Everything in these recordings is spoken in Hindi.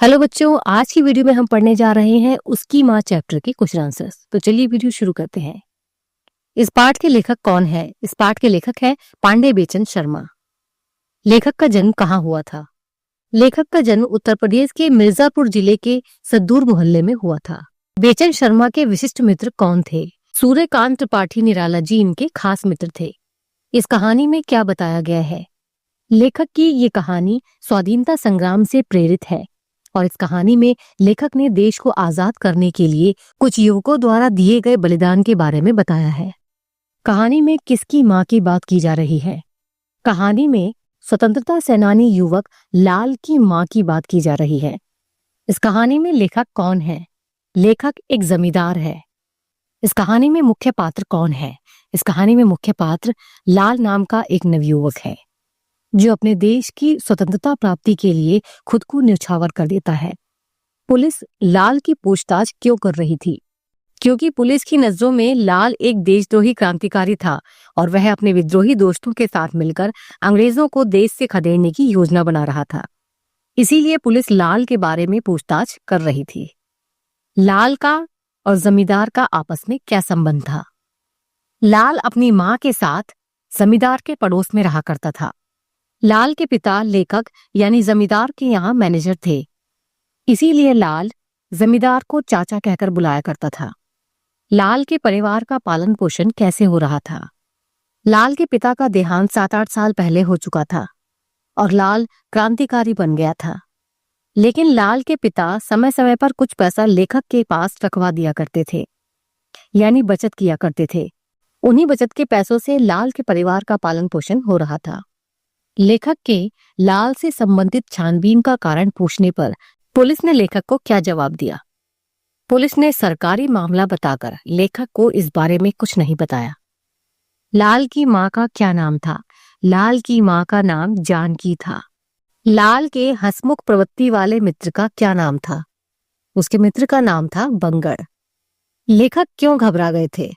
हेलो बच्चों, आज की वीडियो में हम पढ़ने जा रहे हैं उसकी माँ चैप्टर के क्वेश्चन आंसर्स। तो चलिए वीडियो शुरू करते हैं। इस पाठ के लेखक कौन है? इस पाठ के लेखक है पांडे बेचन शर्मा। लेखक का जन्म कहाँ हुआ था? लेखक का जन्म उत्तर प्रदेश के मिर्जापुर जिले के सद्दूर मोहल्ले में हुआ था। बेचन शर्मा के विशिष्ट मित्र कौन थे? सूर्यकांत त्रिपाठी निराला जी इनके खास मित्र थे। इस कहानी में क्या बताया गया है? लेखक की ये कहानी स्वाधीनता संग्राम से प्रेरित है और इस कहानी में लेखक ने देश को आजाद करने के लिए कुछ युवकों द्वारा दिए गए बलिदान के बारे में बताया है। कहानी में किसकी माँ की बात की जा रही है? कहानी में स्वतंत्रता सेनानी युवक लाल की माँ की बात की जा रही है। इस कहानी में लेखक कौन है? लेखक एक जमींदार है। इस कहानी में मुख्य पात्र कौन है? इस कहानी में मुख्य पात्र लाल नाम का एक नवयुवक है जो अपने देश की स्वतंत्रता प्राप्ति के लिए खुद को न्यौछावर कर देता है। पुलिस लाल की पूछताछ क्यों कर रही थी? क्योंकि पुलिस की नजरों में लाल एक देशद्रोही क्रांतिकारी था और वह अपने विद्रोही दोस्तों के साथ मिलकर अंग्रेजों को देश से खदेड़ने की योजना बना रहा था। इसीलिए पुलिस लाल के बारे में पूछताछ कर रही थी। लाल का और जमींदार का आपस में क्या संबंध था? लाल अपनी माँ के साथ जमींदार के पड़ोस में रहा करता था। लाल के पिता लेखक यानी जमींदार के यहाँ मैनेजर थे। इसीलिए लाल जमींदार को चाचा कहकर बुलाया करता था। लाल के परिवार का पालन पोषण कैसे हो रहा था? लाल के पिता का देहांत 7-8 साल पहले हो चुका था और लाल क्रांतिकारी बन गया था। लेकिन लाल के पिता समय समय पर कुछ पैसा लेखक के पास रखवा दिया करते थे, यानी बचत किया करते थे। उन्हीं बचत के पैसों से लाल के परिवार का पालन पोषण हो रहा था। लेखक के लाल से संबंधित छानबीन का कारण पूछने पर पुलिस ने लेखक को क्या जवाब दिया? पुलिस ने सरकारी मामला बताकर लेखक को इस बारे में कुछ नहीं बताया। लाल की माँ का क्या नाम था? लाल की माँ का नाम जानकी था। लाल के हंसमुख प्रवृत्ति वाले मित्र का क्या नाम था? उसके मित्र का नाम था बंगड़। लेखक क्यों घबरा गए थे?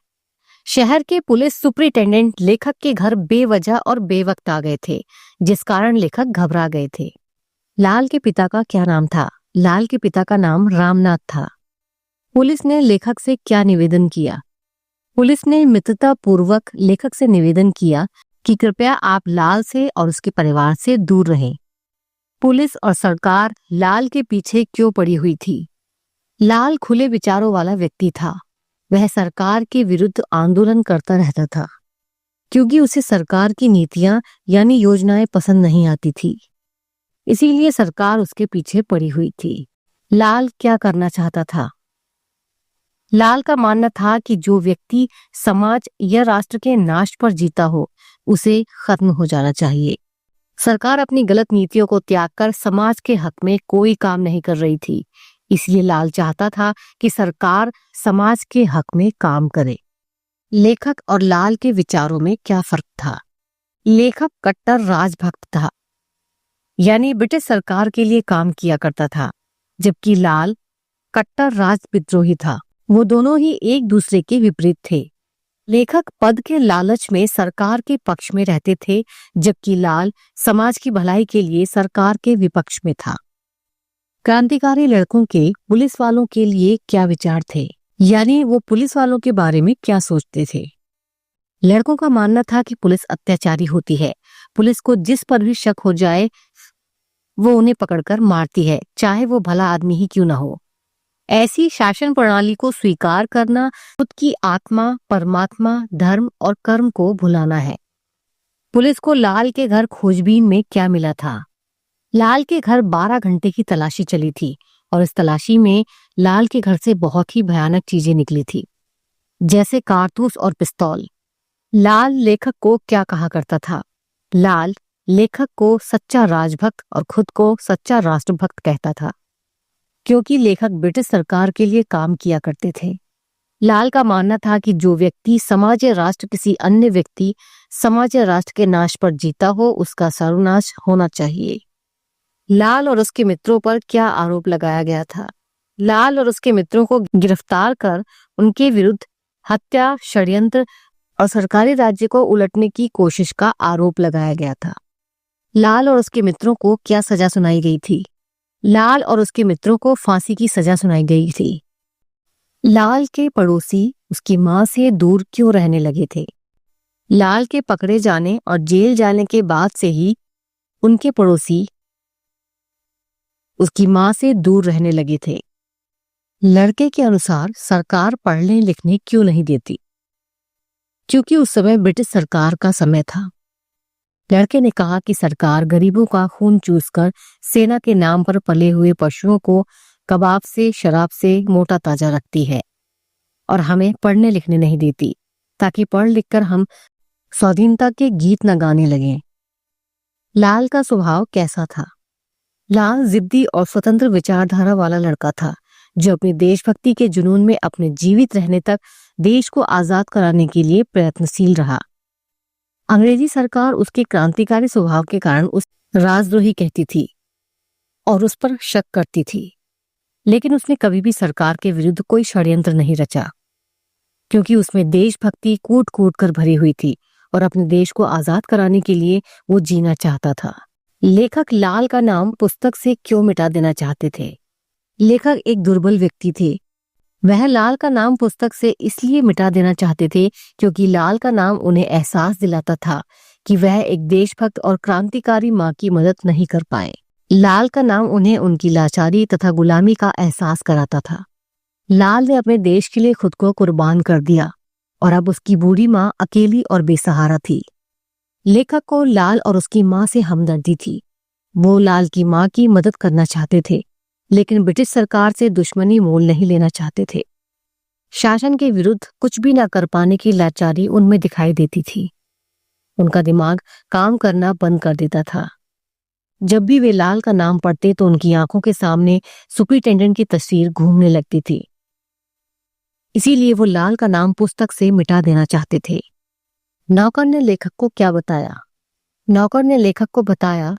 शहर के पुलिस सुपरिटेंडेंट लेखक के घर बेवजह और बेवक्त आ गए थे, जिस कारण लेखक घबरा गए थे। लाल के पिता का क्या नाम था? लाल के पिता का नाम रामनाथ था। पुलिस ने लेखक से क्या निवेदन किया? पुलिस ने मित्रता पूर्वक लेखक से निवेदन किया कि कृपया आप लाल से और उसके परिवार से दूर रहें। पुलिस और सरकार लाल के पीछे क्यों पड़ी हुई थी? लाल खुले विचारों वाला व्यक्ति था। वह सरकार के विरुद्ध आंदोलन करता रहता था क्योंकि उसे सरकार की नीतियां यानी योजनाएं पसंद नहीं आती थी। इसीलिए सरकार उसके पीछे पड़ी हुई थी। लाल क्या करना चाहता था? लाल का मानना था कि जो व्यक्ति समाज या राष्ट्र के नाश पर जीता हो उसे खत्म हो जाना चाहिए। सरकार अपनी गलत नीतियों को त्याग कर समाज के हक में कोई काम नहीं कर रही थी। इसलिए लाल चाहता था कि सरकार समाज के हक में काम करे। लेखक और लाल के विचारों में क्या फर्क था? लेखक कट्टर राजभक्त था, यानी ब्रिटिश सरकार के लिए काम किया करता था, जबकि लाल कट्टर राजविद्रोही था। वो दोनों ही एक दूसरे के विपरीत थे। लेखक पद के लालच में सरकार के पक्ष में रहते थे, जबकि लाल समाज की भलाई के लिए सरकार के विपक्ष में था। क्रांतिकारी लड़कों के पुलिस वालों के लिए क्या विचार थे, यानी वो पुलिस वालों के बारे में क्या सोचते थे? लड़कों का मानना था कि पुलिस अत्याचारी होती है। पुलिस को जिस पर भी शक हो जाए वो उन्हें पकड़कर मारती है, चाहे वो भला आदमी ही क्यों ना हो। ऐसी शासन प्रणाली को स्वीकार करना खुद की आत्मा, परमात्मा, धर्म और कर्म को भुलाना है। पुलिस को लाल के घर खोजबीन में क्या मिला था? लाल के घर 12 घंटे की तलाशी चली थी और इस तलाशी में लाल के घर से बहुत ही भयानक चीजें निकली थी, जैसे कारतूस और पिस्तौल। लाल लेखक को क्या कहा करता था? लाल लेखक को सच्चा राजभक्त और खुद को सच्चा राष्ट्रभक्त कहता था, क्योंकि लेखक ब्रिटिश सरकार के लिए काम किया करते थे। लाल का मानना था कि जो व्यक्ति समाज या राष्ट्र किसी अन्य व्यक्ति समाज या राष्ट्र के नाश पर जीता हो उसका सर्वनाश होना चाहिए। लाल और उसके मित्रों पर क्या आरोप लगाया गया था? लाल और उसके मित्रों को गिरफ्तार कर उनके विरुद्ध हत्या, षड्यंत्र और सरकारी राज्य को उलटने की कोशिश का आरोप लगाया गया था। लाल और उसके मित्रों को क्या सजा सुनाई गई थी? लाल और उसके मित्रों को फांसी की सजा सुनाई गई थी। लाल के पड़ोसी उसकी मां से दूर क्यों रहने लगे थे? लाल के पकड़े जाने और जेल जाने के बाद से ही उनके पड़ोसी उसकी मां से दूर रहने लगे थे। लड़के के अनुसार सरकार पढ़ने लिखने क्यों नहीं देती? क्योंकि उस समय ब्रिटिश सरकार का समय था। लड़के ने कहा कि सरकार गरीबों का खून चूसकर सेना के नाम पर पले हुए पशुओं को कबाब से, शराब से मोटा ताजा रखती है और हमें पढ़ने लिखने नहीं देती, ताकि पढ़ लिखकर हम स्वाधीनता के गीत न गाने लगें। लाल का स्वभाव कैसा था? लाल जिद्दी और स्वतंत्र विचारधारा वाला लड़का था, जो अपनी देशभक्ति के जुनून में अपने जीवित रहने तक देश को आजाद कराने के लिए प्रयत्नशील रहा। अंग्रेजी सरकार उसके क्रांतिकारी स्वभाव के कारण उस राजद्रोही कहती थी और उस पर शक करती थी, लेकिन उसने कभी भी सरकार के विरुद्ध कोई षड्यंत्र नहीं रचा, क्योंकि उसमें देशभक्ति कूट कूट कर भरी हुई थी और अपने देश को आजाद कराने के लिए वो जीना चाहता था। लेखक लाल का नाम पुस्तक से क्यों मिटा देना चाहते थे? लेखक एक दुर्बल व्यक्ति थे। वह लाल का नाम पुस्तक से इसलिए मिटा देना चाहते थे क्योंकि लाल का नाम उन्हें एहसास दिलाता था कि वह एक देशभक्त और क्रांतिकारी मां की मदद नहीं कर पाए। लाल का नाम उन्हें उनकी लाचारी तथा गुलामी का एहसास कराता था। लाल ने अपने देश के लिए खुद को कुर्बान कर दिया और अब उसकी बूढ़ी मां अकेली और बेसहारा थी। लेखक को लाल और उसकी मां से हमदर्दी थी। वो लाल की मां की मदद करना चाहते थे, लेकिन ब्रिटिश सरकार से दुश्मनी मोल नहीं लेना चाहते थे। शासन के विरुद्ध कुछ भी न कर पाने की लाचारी उनमें दिखाई देती थी। उनका दिमाग काम करना बंद कर देता था। जब भी वे लाल का नाम पढ़ते तो उनकी आंखों के सामने सुपरिटेंडेंट की तस्वीर घूमने लगती थी। इसीलिए वो लाल का नाम पुस्तक से मिटा देना चाहते थे। नौकर ने लेखक को क्या बताया? नौकर ने लेखक को बताया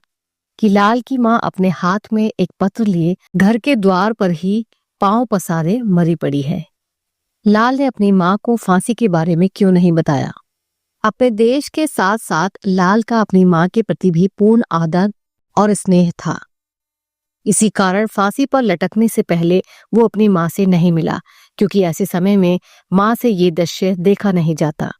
कि लाल की मां अपने हाथ में एक पत्र लिए घर के द्वार पर ही पांव पसारे मरी पड़ी है। लाल ने अपनी मां को फांसी के बारे में क्यों नहीं बताया? अपने देश के साथ साथ लाल का अपनी मां के प्रति भी पूर्ण आदर और स्नेह था। इसी कारण फांसी पर लटकने से पहले वो अपनी मां से नहीं मिला, क्योंकि ऐसे समय में मां से ये दृश्य देखा नहीं जाता।